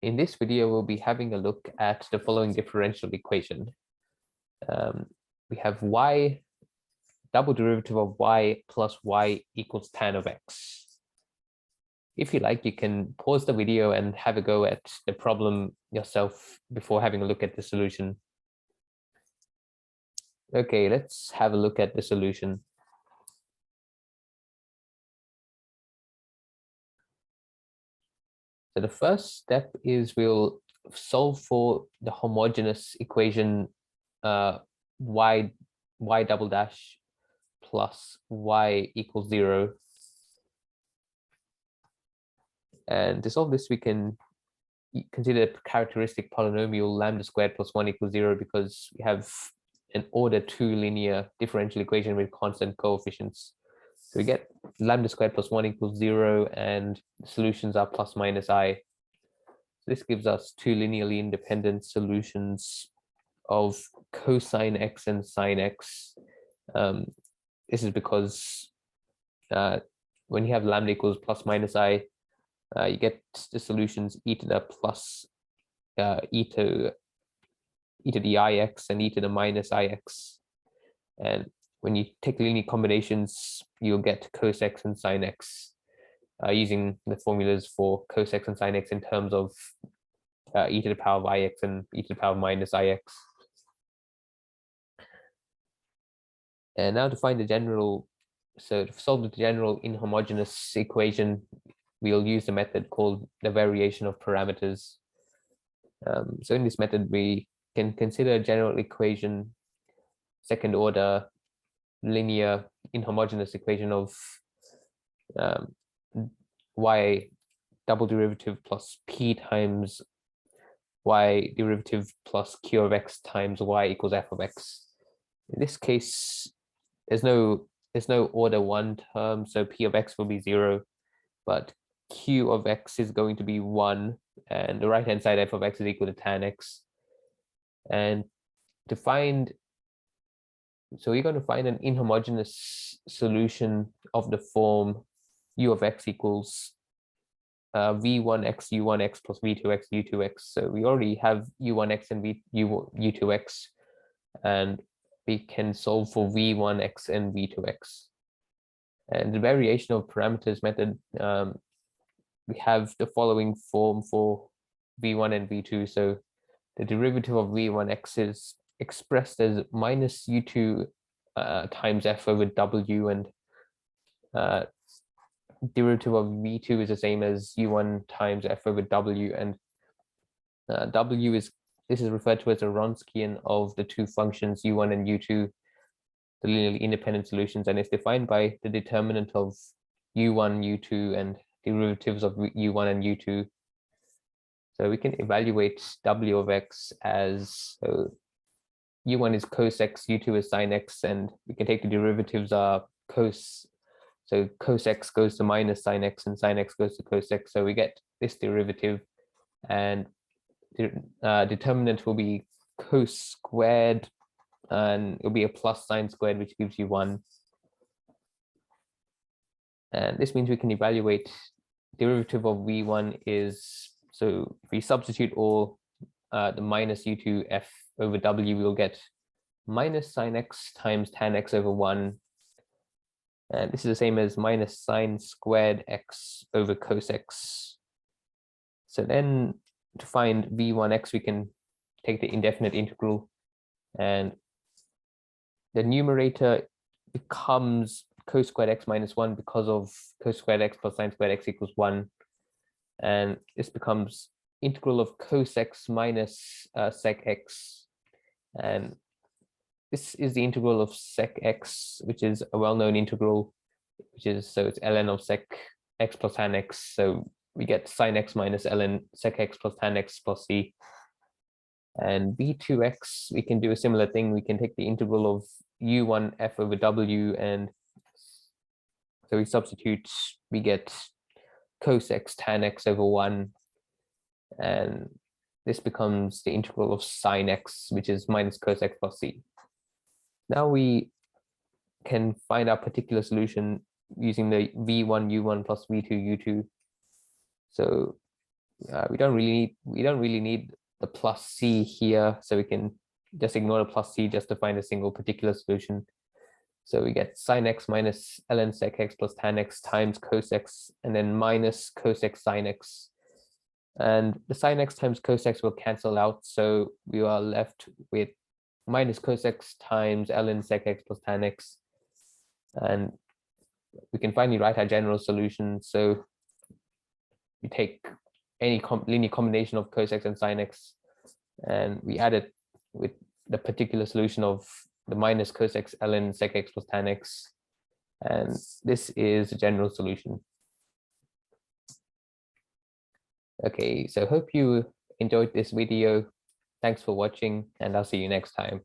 In this video, we'll be having a look at the following differential equation. We have y, double derivative of y plus y equals tan of x. If you like, you can pause the video and have a go at the problem yourself before having a look at the solution. Okay, let's have a look at the solution. So the first step is we'll solve for the homogeneous equation y double dash plus y equals 0. And to solve this, we can consider the characteristic polynomial lambda squared plus 1 equals 0 because we have an order 2 linear differential equation with constant coefficients. So we get lambda squared plus 1 equals 0, and the solutions are plus minus I. So this gives us two linearly independent solutions of cosine x and sine x. This is because when you have lambda equals plus minus I, you get the solutions e to the plus e to the ix and e to the minus ix. And when you take linear combinations, you'll get cos x and sine x using the formulas for cos x and sine x in terms of e to the power of ix and e to the power of minus ix. And now to find the general, so to solve the general inhomogeneous equation, we'll use a method called the variation of parameters. So in this method, we can consider a general equation, second order linear inhomogeneous equation of y double derivative plus p times y derivative plus q of x times y equals f of x. In this case, there's no order 1 term, so p of x will be 0, but q of x is going to be 1, and the right hand side f of x is equal to tan x. And to find, so we're going to find an inhomogeneous solution of the form u of x equals v1x u1x plus v2x u2x. So we already have u1x and u2x, and we can solve for v1x and v2x. And the variation of parameters method, we have the following form for v1 and v2. So the derivative of v1x is expressed as minus u2 times f over w, and derivative of v2 is the same as u1 times f over w, and w is, this is referred to as a Wronskian of the two functions u1 and u2, the linearly independent solutions, and it's defined by the determinant of u1, u2, and derivatives of u1 and u2. So we can evaluate w of x as, so u1 is cos x, u2 is sine x, and we can take the derivatives are cos, so cos x goes to minus sine x and sine x goes to cos x, so we get this derivative, and the determinant will be cos squared, and it'll be a plus sine squared, which gives you 1. And this means we can evaluate derivative of v1 is, so if we substitute all the minus u2 f over w, we'll get minus sine x times tan x over 1. And this is the same as minus sine squared x over cos x. So then to find v1x, we can take the indefinite integral, and the numerator becomes cos squared x minus 1 because of cos squared x plus sine squared x equals 1. And this becomes integral of cos x minus sec x. And this is the integral of sec x, which is a well-known integral, which is, so it's ln of sec x plus tan x. So we get sine x minus ln sec x plus tan x plus c. And v2x, we can do a similar thing. We can take the integral of u1 f over w, and so we substitute, we get cos x tan x over 1, and this becomes the integral of sine x, which is minus cos x plus c. Now we can find our particular solution using the v1 u1 plus v2 u2. So we don't really need the plus c here, so we can just ignore the plus c just to find a single particular solution. So we get sine x minus ln sec x plus tan x times cos x, and then minus cos x sine x. And the sine x times cos x will cancel out, so we are left with minus cos x times ln sec x plus tan x. And we can finally write our general solution. So we take any linear combination of cos x and sine x, and we add it with the particular solution of the minus cos x ln sec x plus tan x. And this is a general solution. Okay, so hope you enjoyed this video. Thanks for watching, and I'll see you next time.